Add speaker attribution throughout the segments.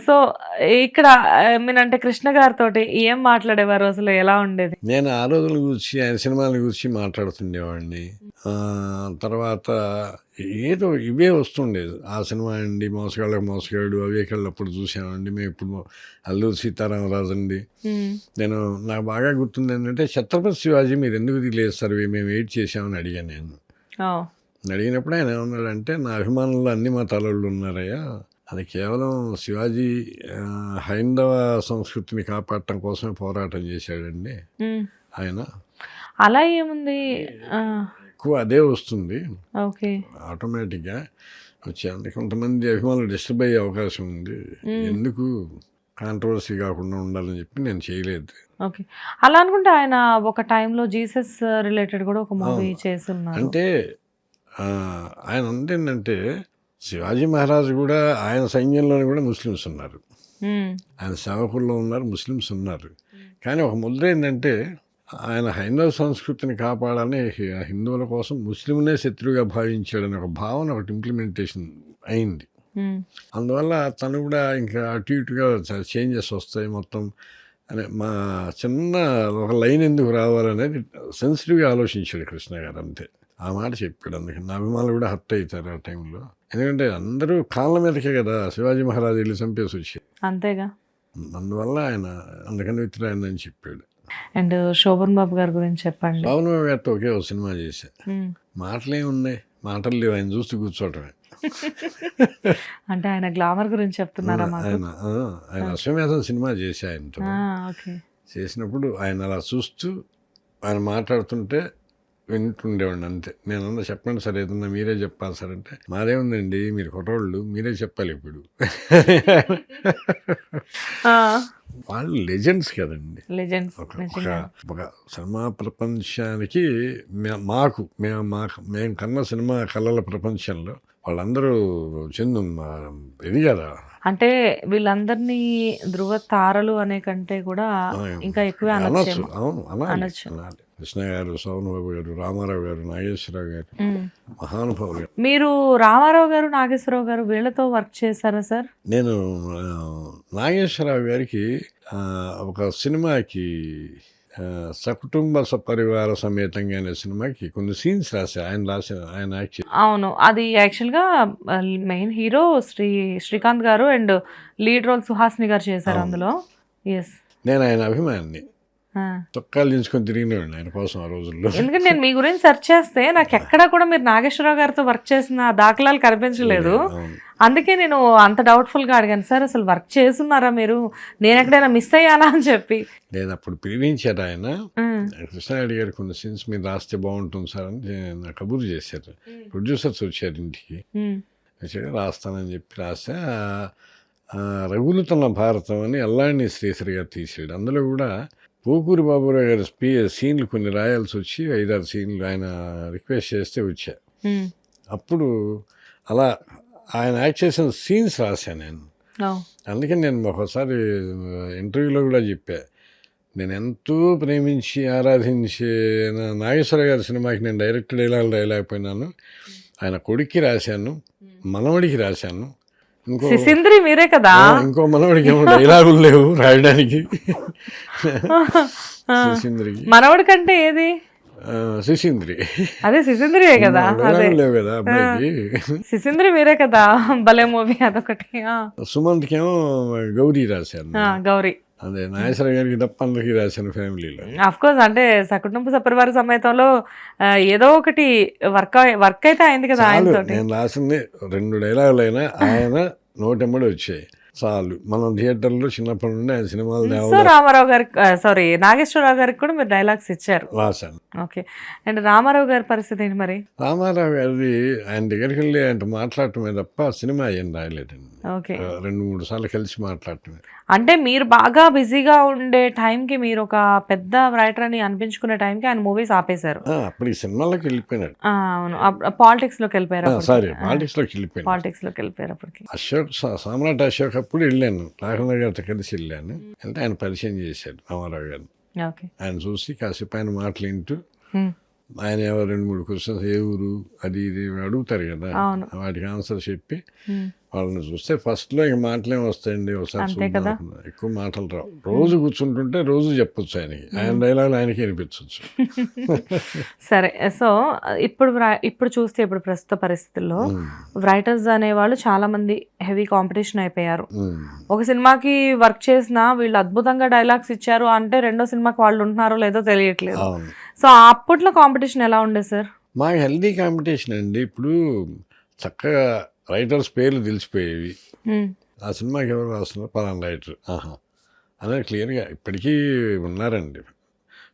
Speaker 1: So, ఇక్కడ మీరంటే కృష్ణ గారితోటి ఏం మాట్లాడేవారు? అసలు ఎలా ఉండేది?
Speaker 2: నేను ఆ రోజుల గురించి ఆయన సినిమాల గురించి మాట్లాడుతుండేవాడిని. తర్వాత ఏదో ఇవే వస్తుండేది. ఆ సినిమా అండి 'మోసగాళ్ళకి మోసగాడు' అప్పుడు చూసామండి. మేము ఇప్పుడు 'అల్లూరి సీతారామరాజు' అండి. నేను నాకు బాగా గుర్తుంది ఏంటంటే 'ఛత్రపతి శివాజీ' మీరు ఎందుకు తీయలేదు మేము వెయిట్ చేసామని అడిగాను నేను. అడిగినప్పుడు ఆయన ఏమన్నాడంటే, నా అభిమానుల్లో అన్ని మతాలోళ్ళు ఉన్నారయ్యా, అది కేవలం శివాజీ హైందవ సంస్కృతిని కాపాడటం కోసమే పోరాటం చేశాడండి ఆయన.
Speaker 1: అలా ఏముంది,
Speaker 2: ఎక్కువ అదే వస్తుంది
Speaker 1: ఓకే,
Speaker 2: ఆటోమేటిక్గా వచ్చే కొంతమంది అభిమానులు డిస్టర్బ్ అయ్యే అవకాశం ఉంది, ఎందుకు కాంట్రవర్సీ కాకుండా ఉండాలని చెప్పి నేను చేయలేదు.
Speaker 1: ఓకే. అలా అనుకుంటే ఆయన ఒక టైంలో జీసస్ రిలేటెడ్ కూడా ఒక మూవీ చేస్తున్నారు.
Speaker 2: అంటే ఆయన ఏంటంటే శివాజీ మహారాజు కూడా ఆయన సైన్యంలోనే కూడా ముస్లిమ్స్ ఉన్నారు, ఆయన సేవకుల్లో ఉన్నారు, ముస్లిమ్స్ ఉన్నారు. కానీ ఒక ముద్ర ఏంటంటే ఆయన హైందవ సంస్కృతిని కాపాడాలని హిందువుల కోసం ముస్లింనే శత్రువుగా భావించాడని ఒక భావన ఒకటి ఇంప్లిమెంటేషన్ అయింది. అందువల్ల తను కూడా ఇంకా అటు ఇటుగా చేంజెస్ వస్తాయి మొత్తం అని మా చిన్న ఒక లైన్ ఎందుకు రావాలనేది సెన్సిటివ్గా ఆలోచించాడు కృష్ణ గారు, అంతే. ఆ మాట చెప్పాడు. అందుకని నా అభిమానులు కూడా హర్ట్ అవుతారు ఆ టైంలో, ఎందుకంటే అందరూ కాళ్ళ మీదకే కదా శివాజీ మహారాజు వెళ్ళి చంపేసి వచ్చారు,
Speaker 1: అంతేగా.
Speaker 2: అందువల్ల ఆయన అందుకని విత్రాయని అని చెప్పాడు.
Speaker 1: అండ్ శోభన్ బాబు గారి గురించి చెప్పండి.
Speaker 2: శోభన్ బాబు గారితో ఒకే ఒక సినిమా చేశా. మాటలే ఉన్నాయి, మాటలు లేవు, ఆయన చూస్తూ కూర్చోవటమే.
Speaker 1: అంటే ఆయన గ్లామర్ గురించి చెప్తున్నారా?
Speaker 2: ఆయన అశ్వమేధం సినిమా చేశా ఆయనతో. చేసినప్పుడు ఆయన అలా చూస్తూ ఆయన మాట్లాడుతుంటే వింటుండేవాడిని, అంతే. నేను చెప్పండి సార్, ఏదన్నా మీరే చెప్పాలి సార్ అంటే, మాదేముందండి మీరు కొట్టోళ్ళు, మీరే చెప్పాలి ఇప్పుడు. వాళ్ళు లెజెండ్స్ కదండి,
Speaker 1: లెజెండ్స్.
Speaker 2: ఒక సినిమా ప్రపంచానికి మేము కన్నా సినిమా కళల ప్రపంచంలో వాళ్ళందరూ ఇది కదా.
Speaker 1: అంటే వీళ్ళందరినీ ధృవ తారలు అనే కంటే కూడా ఇంకా ఎక్కువ అనొచ్చు.
Speaker 2: కృష్ణ గారు, శోభన్ బాబు గారు, రామారావు గారు, నాగేశ్వరరావు గారు, మహానుభావులు.
Speaker 1: మీరు రామారావు గారు, నాగేశ్వరరావు గారు వీళ్ళతో వర్క్ చేశారా సార్?
Speaker 2: నేను నాగేశ్వరరావు గారికి ఒక సినిమాకి సకుటుంబ సపరివార సమేతంగా అనే సినిమాకి కొన్ని సీన్స్ ఆయన యాక్ట్.
Speaker 1: అవును, అది యాక్చువల్గా మెయిన్ హీరో శ్రీకాంత్ గారు అండ్ లీడ్ రోల్ సుహాసిని గారు చేశారు అందులో. ఎస్,
Speaker 2: నేను ఆయన అభిమాని, తొక్కాలు దించుకొని తిరిగినాడు ఆయన కోసం ఆ రోజుల్లో.
Speaker 1: ఎందుకంటే నేను మీ గురించి సెర్చ్ చేస్తే నాకు ఎక్కడా కూడా మీరు నాగేశ్వరరావు గారితో వర్క్ చేసిన దాఖలాలు కనిపించలేదు. అందుకే నేను అంత డౌట్ఫుల్గా అడిగాను, సార్ అసలు వర్క్ చేస్తున్నారా మీరు, నేను ఎక్కడైనా మిస్ అయ్యానా అని చెప్పి.
Speaker 2: నేను అప్పుడు పిలిపించారు ఆయన, కృష్ణారెడ్డి గారు కొన్ని సీన్స్ మీరు రాస్తే బాగుంటుంది సార్ అని నాకు కబురు చేశారు. ప్రొడ్యూసర్స్ వచ్చారు ఇంటికి, వచ్చాడు రాస్తానని చెప్పి రాస్తే రఘులుతున్న భారతం అని అల్లాణి శ్రీశ్రీ గారు తీసాడు. అందులో కూడా పోకూరి బాబురావు గారి సీన్లు కొన్ని రాయాల్సి వచ్చి 5-6 సీన్లు ఆయన రిక్వెస్ట్ చేస్తే వచ్చా. అప్పుడు అలా ఆయన యాక్ట్ చేసిన సీన్స్ రాశాను నేను. అందుకని నేను ఒకసారి ఇంటర్వ్యూలో కూడా చెప్పా, నేను ఎంతో ప్రేమించి ఆరాధించే నాగేశ్వర గారి సినిమాకి నేను డైరెక్ట్ డైలాగులు రాయలేకపోయినాను, ఆయన కొడుక్కి రాశాను, మనవడికి రాశాను,
Speaker 1: సిసింద్రి మీరే కదా,
Speaker 2: ఇంకో మనవడికి ఏమో డైలాగులు లేవు రాయడానికి.
Speaker 1: మనవడి కంటే ఏది
Speaker 2: సిసింద్రి,
Speaker 1: అదే సిసింద్రియే కదా,
Speaker 2: లేవు కదా అబ్బాయికి.
Speaker 1: సిసింద్రి మీరే కదా, భలే మూవీ అదొకటి.
Speaker 2: సుమంత్కి ఏమో గౌరీ రాశాను,
Speaker 1: గౌరీ
Speaker 2: అదే నాగేశ్వర గారికి తప్ప అందరికీ రాశాను ఫ్యామిలీలో.
Speaker 1: అఫ్ కోర్స్, అంటే సకుటుంబ సపరివార సమేతంలో ఏదో ఒకటి వర్క్ అయితే అయింది కదా ఆయనతో.
Speaker 2: నేను రాసింది 2 డైలాగులు అయినా ఆయన నోటెమ్మడి వచ్చాయి చాలు. మనం థియేటర్లో చిన్నప్పటి నుండి ఆయన సినిమాలు
Speaker 1: రామారావు గారికి, సారీ నాగేశ్వరరావు గారికి కూడా మీరు డైలాగ్స్ ఇచ్చారు,
Speaker 2: రాశాను.
Speaker 1: ఓకే. అండ్ రామారావు గారి పరిస్థితి ఏంటి మరి?
Speaker 2: రామారావు గారిది ఆయన దగ్గరికి వెళ్ళి ఆయన మాట్లాడటమే తప్ప సినిమా ఏం రాయలేదండి.
Speaker 1: ఓకే,
Speaker 2: 2-3 సార్లు కలిసి మాట్లాడటమే.
Speaker 1: అంటే మీరు బాగా బిజీగా ఉండే టైంకి, మీరు ఒక పెద్ద రైటర్ అని అనిపించుకునే టైంకి ఆయన మూవీస్ ఆపేశారు.
Speaker 2: అప్పుడు ఈ సినిమాలోకి వెళ్ళిపోయినాడు.
Speaker 1: అవును, పాలిటిక్స్లోకి వెళ్ళిపోయారు. పాలిటిక్స్లోకి వెళ్ళిపోయారు అప్పటికి.
Speaker 2: సామ్రాట్ అశోక్ అప్పుడు వెళ్ళాను, రాఘవేంద్ర గారితో కలిసి వెళ్ళాను. అంటే ఆయన పరిచయం చేశాడు రామారావు గారిని. ఆయన చూసి కాసేపు ఆయన మాటలు వింటూ ఆయన 2-3 క్వశ్చన్స్ ఏ ఊరు అది ఇది అడుగుతారు కదా,
Speaker 1: అవును.
Speaker 2: వాటికి ఆన్సర్ చెప్పి వాళ్ళని చూస్తే ఫస్ట్లో ఇంక మాటలేం వస్తాయండి, ఒకసారి
Speaker 1: అంతే కదా.
Speaker 2: చూద్దాం అనుకున్నా. ఎక్కువ మాటలు రావు. రోజు కూర్చుంటుంటే రోజు చెప్పొచ్చు ఆయనకి, ఆయన డైలాగులు ఆయనకి వినిపించవచ్చు.
Speaker 1: సరే, సో ఇప్పుడు చూస్తే ఇప్పుడు ప్రస్తుత పరిస్థితుల్లో రైటర్స్ అనేవాళ్ళు చాలా మంది హెవీ కాంపిటీషన్ అయిపోయారు. ఒక సినిమాకి వర్క్ చేసినా వీళ్ళు అద్భుతంగా డైలాగ్స్ ఇచ్చారు అంటే రెండో సినిమాకి వాళ్ళు ఉంటున్నారో లేదో తెలియట్లేదు. సో అప్పట్లో కాంపిటీషన్ ఎలా ఉండేది సార్?
Speaker 2: మాకు హెల్దీ కాంపిటీషన్ అండి. ఇప్పుడు చక్కగా రైటర్స్ పేర్లు తెలిసిపోయేవి. ఆ సినిమాకి ఎవరు రాస్తున్నారు, పలానా రైటర్, అనేది క్లియర్గా ఇప్పటికీ ఉన్నారండి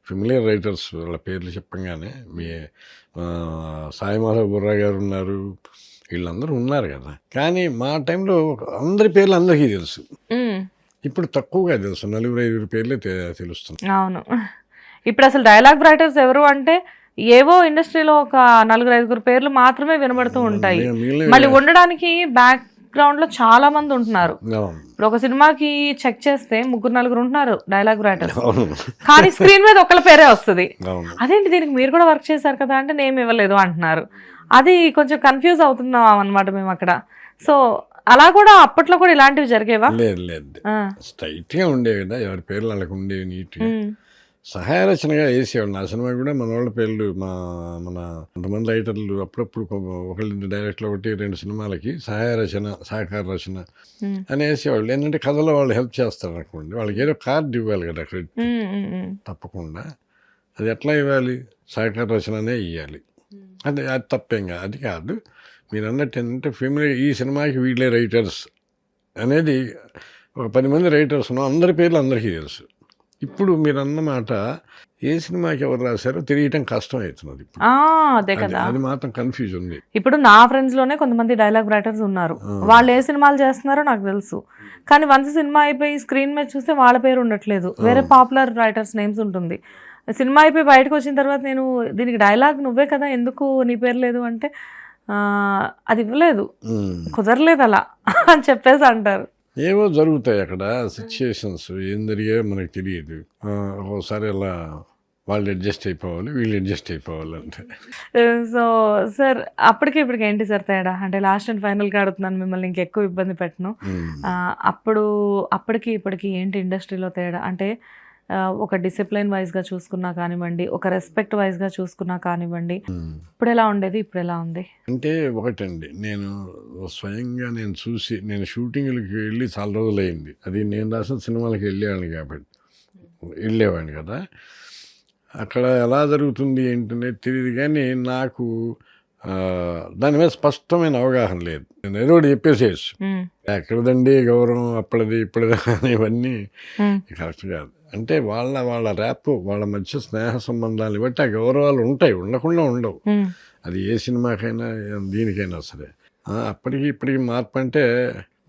Speaker 2: ఫెమిలియర్ రైటర్స్. వాళ్ళ పేర్లు చెప్పంగానే మీ సాయి మాధవ్ బుర్రా గారు ఉన్నారు, వీళ్ళందరూ ఉన్నారు కదా. కానీ మా టైంలో అందరి పేర్లు అందరికీ తెలుసు. ఇప్పుడు తక్కువగా తెలుసు, 4-5 పేర్లే తెలుస్తుంది.
Speaker 1: అవును, ఇప్పుడు అసలు డైలాగ్ రైటర్స్ ఎవరు అంటే ఏవో ఇండస్ట్రీలో ఒక 4-5 పేర్లు మాత్రమే వినబడుతూ ఉంటాయి. మళ్ళీ ఉండడానికి బ్యాక్ గ్రౌండ్ లో చాలా మంది ఉంటున్నారు. ఇప్పుడు ఒక సినిమాకి చెక్ చేస్తే 3-4 ఉంటున్నారు డైలాగ్ రైటర్స్, కానీ స్క్రీన్ మీద ఒకళ్ళ పేరే వస్తుంది. అదేంటి దీనికి మీరు కూడా వర్క్ చేశారు కదా అంటే నేమ్ ఇవ్వలేదు అంటున్నారు. అది కొంచెం కన్ఫ్యూజ్ అవుతున్నాం అనమాట మేము అక్కడ. సో అలా కూడా అప్పట్లో కూడా ఇలాంటివి జరిగేవా?
Speaker 2: లేదు, స్ట్రైట్ గా ఉండేవి కదా, ఎవరి పేర్లు వాళ్ళకి ఉండేవి, నీట్ గా సహాయ రచనగా వేసేవాళ్ళు. ఆ సినిమా కూడా మన వాళ్ళ పేర్లు మన కొంతమంది రైటర్లు అప్పుడప్పుడు ఒకళ్ళ డైరెక్ట్లో 1-2 సినిమాలకి సహాయ రచన, సహకార రచన అని వేసేవాళ్ళు. ఏంటంటే కథలో వాళ్ళు హెల్ప్ చేస్తారు అనుకోండి, వాళ్ళకి ఏదో కార్డు ఇవ్వాలి కదా క్రెడిట్. తప్పకుండా అది ఎట్లా ఇవ్వాలి, సహకార రచననే ఇవ్వాలి. అది తప్పేంగా, అది కాదు. మీరు అన్నట్టు ఏంటంటే ఫెమిలీ ఈ సినిమాకి వీళ్ళే రైటర్స్ అనేది ఒక 10 మంది రైటర్స్ ఉన్నాం, అందరి పేర్లు అందరికీ తెలుసు. ఇప్పుడు మీరు అన్నమాట ఏ సినిమాకి ఎవరు రాశారో తెలియటం కష్టం అవుతున్నది.
Speaker 1: అదే కదా,
Speaker 2: అది మాత్రం కన్ఫ్యూజ్ ఉంది.
Speaker 1: ఇప్పుడు నా ఫ్రెండ్స్ లోనే కొంతమంది డైలాగ్ రైటర్స్ ఉన్నారు, వాళ్ళు ఏ సినిమాలు చేస్తున్నారో నాకు తెలుసు. కానీ వన్స్ సినిమా అయిపోయి స్క్రీన్ మీద చూస్తే వాళ్ళ పేరు ఉండట్లేదు, వేరే పాపులర్ రైటర్స్ నేమ్స్ ఉంటుంది. సినిమా అయిపోయి బయటకు వచ్చిన తర్వాత నేను దీనికి డైలాగ్ నువ్వే కదా, ఎందుకు నీ పేరు లేదు అంటే అది ఇవ్వలేదు, కుదరలేదు అలా అని చెప్పేసి అంటారు.
Speaker 2: ఏవో జరుగుతాయి అక్కడ సిచ్యుయేషన్స్, ఏం జరిగాయో మనకు తెలియదు. ఒకసారి అలా వాళ్ళు అడ్జస్ట్ అయిపోవాలి, వీళ్ళు అడ్జస్ట్ అయిపోవాలి అంటే.
Speaker 1: సో సార్ అప్పటికి ఇప్పటికి ఏంటి సార్ తేడా అంటే, లాస్ట్ అండ్ ఫైనల్గా అడుగుతున్నాను మిమ్మల్ని, ఇంకెక్కువ ఇబ్బంది పెట్టను. అప్పటికి ఇప్పటికి ఏంటి ఇండస్ట్రీలో తేడా అంటే, ఒక డిసిప్లిన్ వైజ్గా చూసుకున్నా కానివ్వండి, ఒక రెస్పెక్ట్ వైజ్గా చూసుకున్నా కానివ్వండి, ఇప్పుడు ఎలా ఉండేది, ఇప్పుడు ఎలా ఉంది
Speaker 2: అంటే ఒకటండి, నేను స్వయంగా చూసి నేను షూటింగ్లకి వెళ్ళి చాలా రోజులు అయింది. అది నేను రాసిన సినిమాలకి వెళ్ళేవాడిని కదా. అక్కడ ఎలా జరుగుతుంది ఏంటనే తెలియదు, కానీ నాకు దాని మీద స్పష్టమైన అవగాహన లేదు. నేను ఏదో ఒకటి చెప్పేసేయచ్చు, ఎక్కడదండి గౌరవం అప్పటిది ఇప్పటిది ఇవన్నీ కరెక్ట్ కాదు. అంటే వాళ్ళ ర్యాప్, వాళ్ళ మధ్య స్నేహ సంబంధాలు బట్టి ఆ గౌరవాలు ఉంటాయి, ఉండకుండా ఉండవు. అది ఏ సినిమాకైనా దీనికైనా సరే. అప్పటికి ఇప్పటికి మార్పు అంటే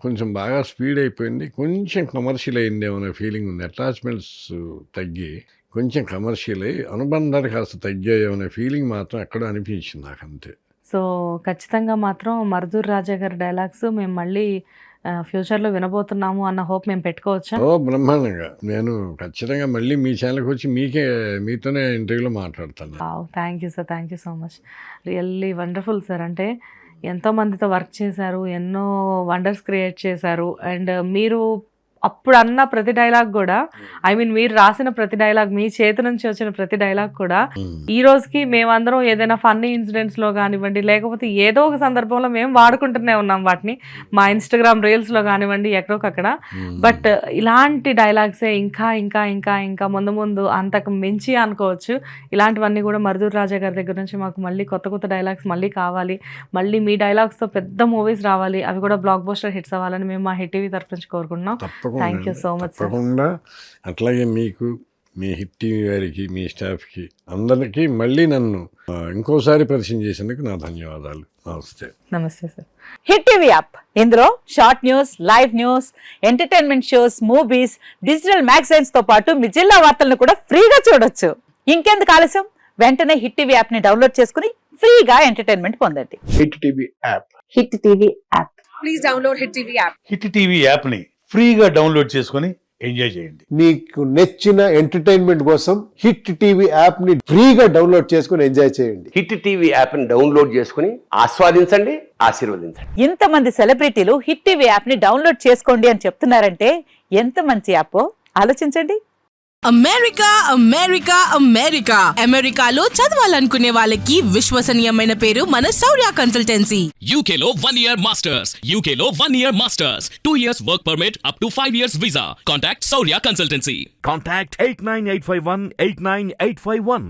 Speaker 2: కొంచెం బాగా స్పీడ్ అయిపోయింది, కొంచెం కమర్షియల్ అయింది ఏమనే ఫీలింగ్ ఉంది. అటాచ్మెంట్స్ తగ్గి కొంచెం కమర్షియల్ అయ్యి అనుబంధాలు కాస్త తగ్గాయేమనే ఫీలింగ్ మాత్రం ఎక్కడో అనిపించింది నాకు, అంతే.
Speaker 1: సో ఖచ్చితంగా మాత్రం మరుదూర్ రాజా గారి డైలాగ్స్ మేము మళ్ళీ ఫ్యూచర్లో వినబోతున్నాము అన్న హోప్ మేము పెట్టుకోవచ్చా?
Speaker 2: బ్రహ్మాండంగా. నేను ఖచ్చితంగా మళ్ళీ మీ ఛానల్కి వచ్చి మీతోనే ఇంటర్వ్యూలో మాట్లాడతాను.
Speaker 1: Thank you sir, thank you so much, really wonderful sir. అంటే ఎంతో మందితో వర్క్ చేశారు, ఎన్నో వండర్స్ క్రియేట్ చేశారు. అండ్ మీరు అప్పుడు అన్న ప్రతి డైలాగ్ కూడా, ఐ మీన్ మీరు రాసిన ప్రతి డైలాగ్, మీ చేతి నుంచి వచ్చిన ప్రతి డైలాగ్ కూడా ఈ రోజుకి మేమందరం ఏదైనా ఫన్నీ ఇన్సిడెంట్స్ లో కానివ్వండి, లేకపోతే ఏదో ఒక సందర్భంలో మేము వాడుకుంటూనే ఉన్నాం వాటిని, మా ఇన్స్టాగ్రామ్ రీల్స్ లో కానివ్వండి, ఎక్కడోకక్కడ. బట్ ఇలాంటి డైలాగ్సే ఇంకా ఇంకా ఇంకా ఇంకా ముందు ముందు అంతకు మించి అనుకోవచ్చు. ఇలాంటివన్నీ కూడా మరుదూర్ రాజా గారి దగ్గర నుంచి మాకు మళ్ళీ కొత్త కొత్త డైలాగ్స్ మళ్ళీ కావాలి, మళ్ళీ మీ డైలాగ్స్తో పెద్ద మూవీస్ రావాలి, అవి కూడా బ్లాక్ బస్టర్ హిట్స్ అవ్వాలని మేము మా హిట్ టీవీ తరఫు నుంచి కోరుకుంటున్నాం. Thank you so much sir.
Speaker 2: తప్పకుండా అట్లాగే మీకు, మీ హిట్ టీవీ గారికి, మీ స్టాఫ్కి అందరికీ మళ్ళీ నన్ను ఇంకోసారి పరిచయం చేసేందుకు నా ధన్యవాదాలు. నమస్తే.
Speaker 1: నమస్తే సార్.
Speaker 3: హిట్ టీవీ యాప్, ఇందులో short news, live news, entertainment shows, movies, digital magazines తో పాటు మీ జిల్లా వార్తలను కూడా ఫ్రీగా చూడొచ్చు. ఇంకెందుకు ఆలస్యం, వెంటనే హిట్ టీవీ యాప్ ని డౌన్లోడ్ చేసుకుని ఫ్రీగా ఎంటర్టైన్మెంట్ పొందండి.
Speaker 4: Hit TV app.
Speaker 3: Hit TV app.
Speaker 5: Please download Hit TV app.
Speaker 4: Hit TV app ని ఫ్రీగా డౌన్లోడ్ చేసుకొని ఎంజాయ్ చేయండి.
Speaker 5: మీకు నచ్చిన ఎంటర్టైన్మెంట్ కోసం హిట్ టీవీ యాప్ ని ఫ్రీగా డౌన్లోడ్ చేసుకుని ఎంజాయ్ చేయండి.
Speaker 6: హిట్ టీవీ యాప్ని డౌన్లోడ్ చేసుకుని ఆస్వాదించండి, ఆశీర్వదించండి.
Speaker 3: ఇంతమంది సెలబ్రిటీలు హిట్ టీవీ యాప్ ని డౌన్లోడ్ చేసుకోండి అని చెప్తున్నారంటే ఎంత మంచి యాప్ ఆలోచించండి.
Speaker 7: అమెరికా అమెరికా అమెరికా అమెరికాలో చదవాలనుకునే వాళ్ళకి విశ్వసనీయమైన పేరు మన శౌర్య కన్సల్టెన్సీ.
Speaker 8: UK లో 1 year masters. UK లో 1 year masters. 2 years work permit up to 5 years visa. Contact Saurya Consultancy.
Speaker 4: Contact 89851 89851.